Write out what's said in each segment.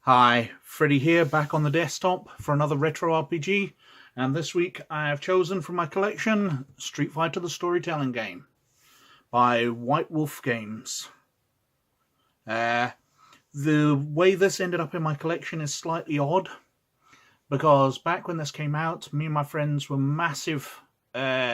Hi, Freddy here, back on the desktop for another retro RPG, and this week I have chosen from my collection Street Fighter the Storytelling Game by White Wolf Games. The way this ended up in my collection is slightly odd, because back when this came out, me and my friends were massive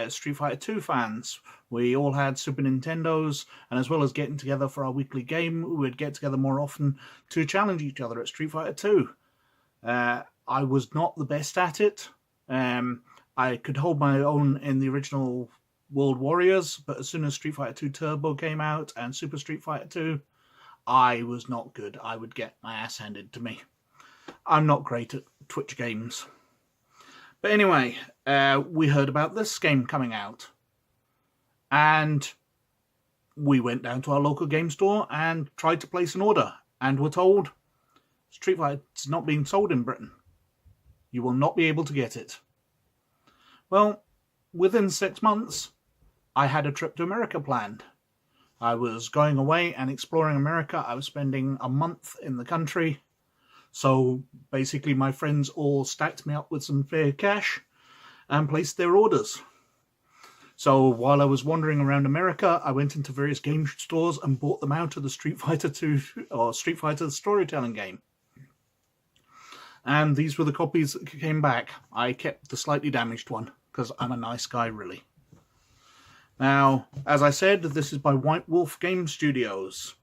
Street Fighter 2 fans. We all had Super Nintendos, and as well as getting together for our weekly game, we would get together more often to challenge each other at Street Fighter 2. I was not the best at it. I could hold my own in the original World Warriors, but as soon as Street Fighter 2 Turbo came out and Super Street Fighter 2, I was not good. I would get my ass handed to me. I'm not great at Twitch games. But anyway, we heard about this game coming out, and we went down to our local game store and tried to place an order, and were told Street Fighter is not being sold in Britain. You will not be able to get it. Well, within 6 months, I had a trip to America planned. I was going away and exploring America. I was spending a month in the country. So basically my friends all stacked me up with some fair cash and placed their orders. So while I was wandering around America, I went into various game stores and bought them out of the Street Fighter 2 or Street Fighter Storytelling Game. And these were the copies that came back. I kept the slightly damaged one because I'm a nice guy, really. Now, as I said, this is by White Wolf Game Studios.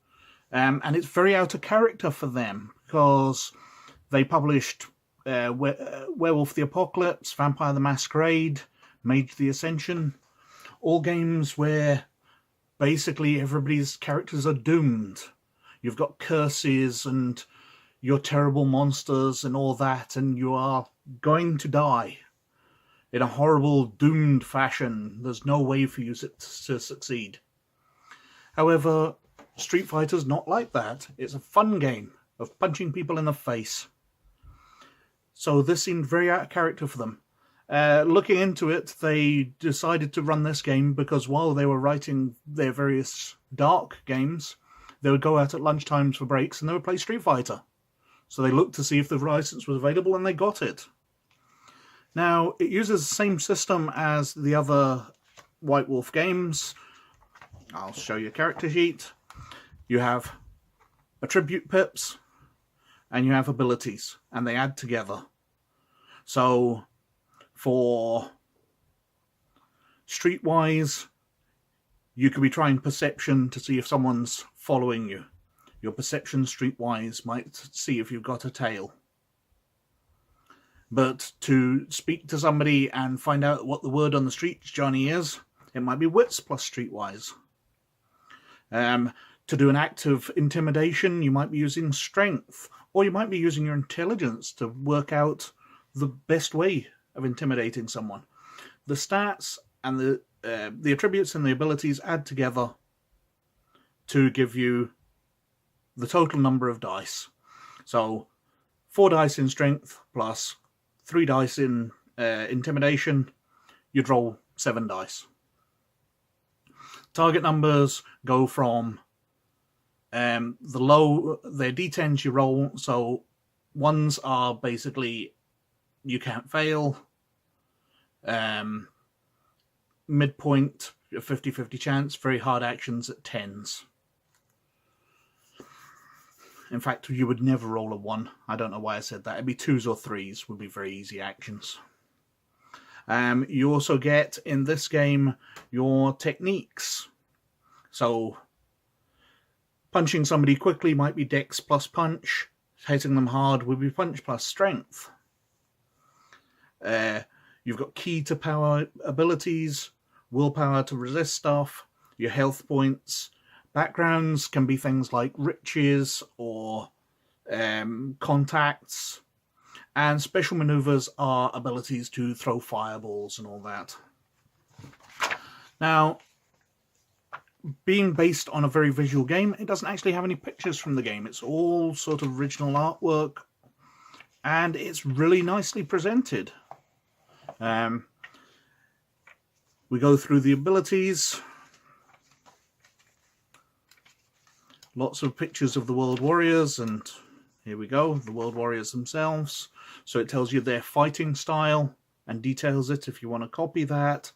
And it's very out of character for them, because they published Werewolf the Apocalypse, Vampire the Masquerade, Mage the Ascension, all games where basically everybody's characters are doomed. You've got curses and you're terrible monsters and all that, and you are going to die in a horrible, doomed fashion. There's no way for you to succeed. However, Street Fighter's not like that. It's a fun game of punching people in the face. So this seemed very out of character for them. Looking into it, they decided to run this game because while they were writing their various dark games, they would go out at lunchtimes for breaks and they would play Street Fighter. So they looked to see if the license was available and they got it. Now, it uses the same system as the other White Wolf games. I'll show you a character sheet. You have attribute pips, and you have abilities, and they add together. So, for Streetwise, you could be trying perception to see if someone's following you. Your perception Streetwise might see if you've got a tail. But to speak to somebody and find out what the word on the street Johnny is, it might be wits plus Streetwise. To do an act of intimidation, you might be using strength, or you might be using your intelligence to work out the best way of intimidating someone. The stats and the attributes and the abilities add together to give you the total number of dice. So 4 dice in strength plus 3 dice in intimidation, you'd roll 7 dice. Target numbers go from they're D10s you roll, so 1s are basically you can't fail. Midpoint, a 50-50 chance, very hard actions at 10s. In fact, you would never roll a 1. I don't know why I said that. It'd be 2s or 3s would be very easy actions. You also get, in this game, your techniques. So, punching somebody quickly might be dex plus punch. Hitting them hard would be punch plus strength. You've got key to power abilities, willpower to resist stuff, your health points. Backgrounds can be things like riches or contacts. And special maneuvers are abilities to throw fireballs and all that. Now, being based on a very visual game, it doesn't actually have any pictures from the game. It's all sort of original artwork, and it's really nicely presented. We go through the abilities. Lots of pictures of the World Warriors and Here we go, the World Warriors themselves. So it tells you their fighting style and details it if you want to copy that.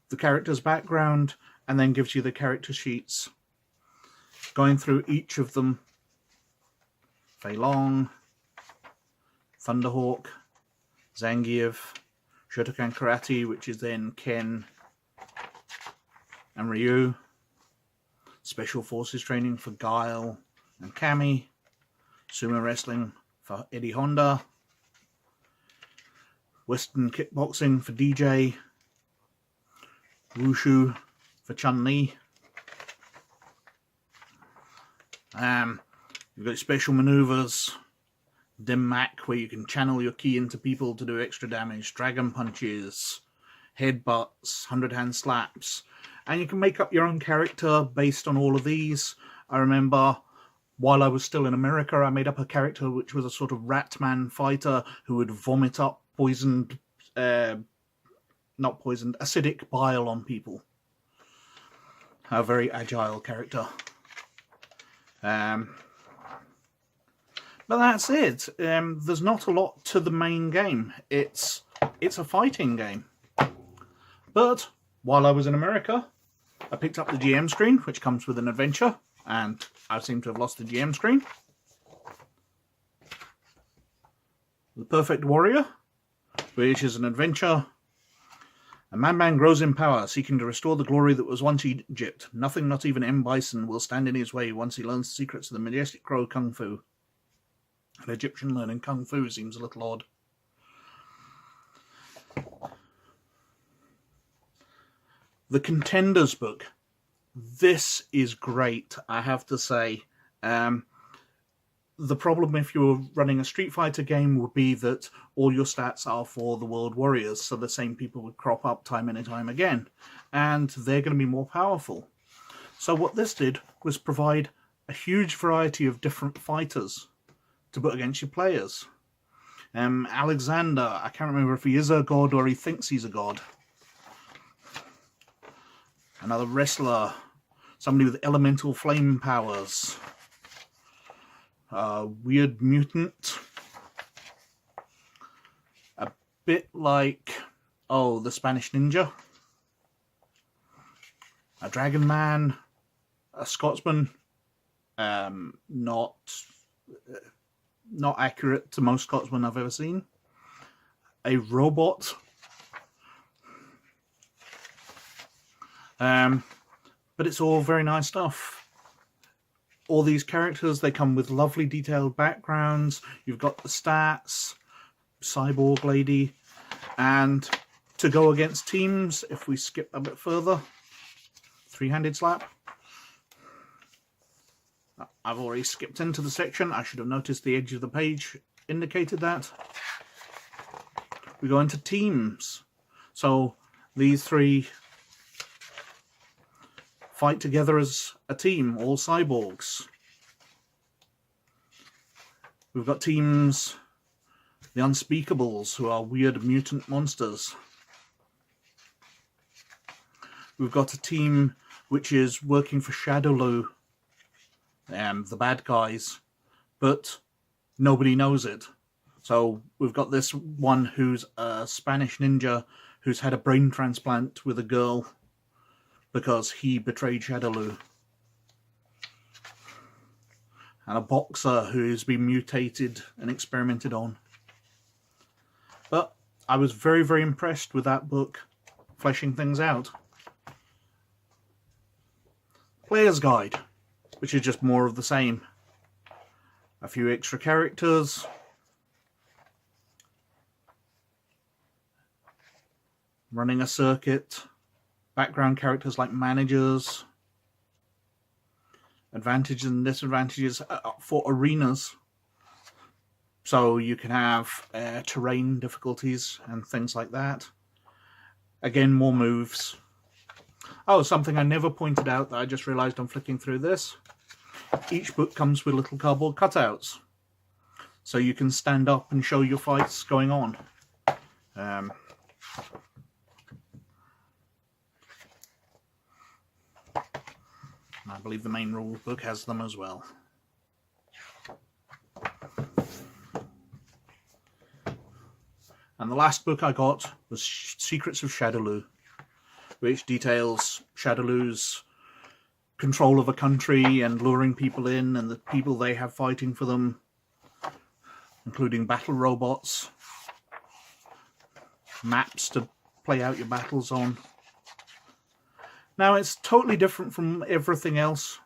The character's background, and then gives you the character sheets. Going through each of them. Fei Long, Thunderhawk, Zangief, Shotokan Karate, which is then Ken and Ryu. Special Forces training for Guile and Kami. Sumo Wrestling for Eddie Honda. Western Kickboxing for DJ. Wushu for Chun-Li. You've got special maneuvers. Dim Mak, where you can channel your ki into people to do extra damage. Dragon punches. Headbutts. 100-hand slaps. And you can make up your own character based on all of these. I remember while I was still in America, I made up a character which was a sort of Ratman fighter who would vomit up poisoned, not poisoned, acidic bile on people. A very agile character. But that's it. There's not a lot to the main game. It's a fighting game. But while I was in America, I picked up the GM screen, which comes with an adventure, and I seem to have lost the GM screen. The Perfect Warrior, which is an adventure. A madman grows in power, seeking to restore the glory that was once Egypt. Nothing, not even M. Bison, will stand in his way once he learns the secrets of the majestic crow Kung Fu. An Egyptian learning Kung Fu seems a little odd. The Contenders book. This is great, I have to say. The problem if you're running a Street Fighter game would be that all your stats are for the World Warriors, so the same people would crop up time and time again, and they're going to be more powerful. So what this did was provide a huge variety of different fighters to put against your players. Alexander, I can't remember if he is a god or he thinks he's a god. Another wrestler, somebody with elemental flame powers. Weird mutant. A bit like, the Spanish Ninja. A Dragon Man. A Scotsman. Not accurate to most Scotsmen I've ever seen. A robot. But it's all very nice stuff. All these characters, they come with lovely detailed backgrounds. You've got the stats, cyborg lady, and to go against teams, if we skip a bit further, three-handed slap. I've already skipped into the section. I should have noticed the edge of the page indicated that. We go into teams. So these three fight together as a team, all cyborgs. We've got teams, the Unspeakables, who are weird mutant monsters. We've got a team which is working for Shadowloo, the bad guys, but nobody knows it. So we've got this one who's a Spanish ninja who's had a brain transplant with a girl because he betrayed Shadowloo. And a boxer who's been mutated and experimented on. But I was very, very impressed with that book, fleshing things out. Player's Guide, which is just more of the same. A few extra characters. Running a circuit. Background characters like managers. Advantages and disadvantages for arenas. So you can have terrain difficulties and things like that. Again, more moves. Oh, something I never pointed out that I just realised I'm flicking through this. Each book comes with little cardboard cutouts. So you can stand up and show your fights going on. I believe the main rule book has them as well. And the last book I got was Secrets of Shadowloo, which details Shadowloo's control of a country and luring people in and the people they have fighting for them, including battle robots, maps to play out your battles on. Now, it's totally different from everything else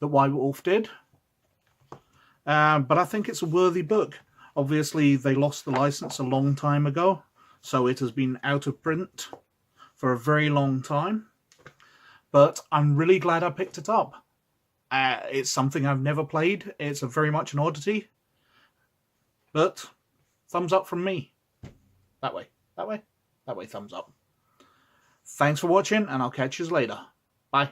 that White Wolf did, but I think it's a worthy book. Obviously, they lost the license a long time ago, so it has been out of print for a very long time. But I'm really glad I picked it up. It's something I've never played. It's very much an oddity. But thumbs up from me. That way, that way, that way, thumbs up. Thanks for watching, and I'll catch you later. Bye.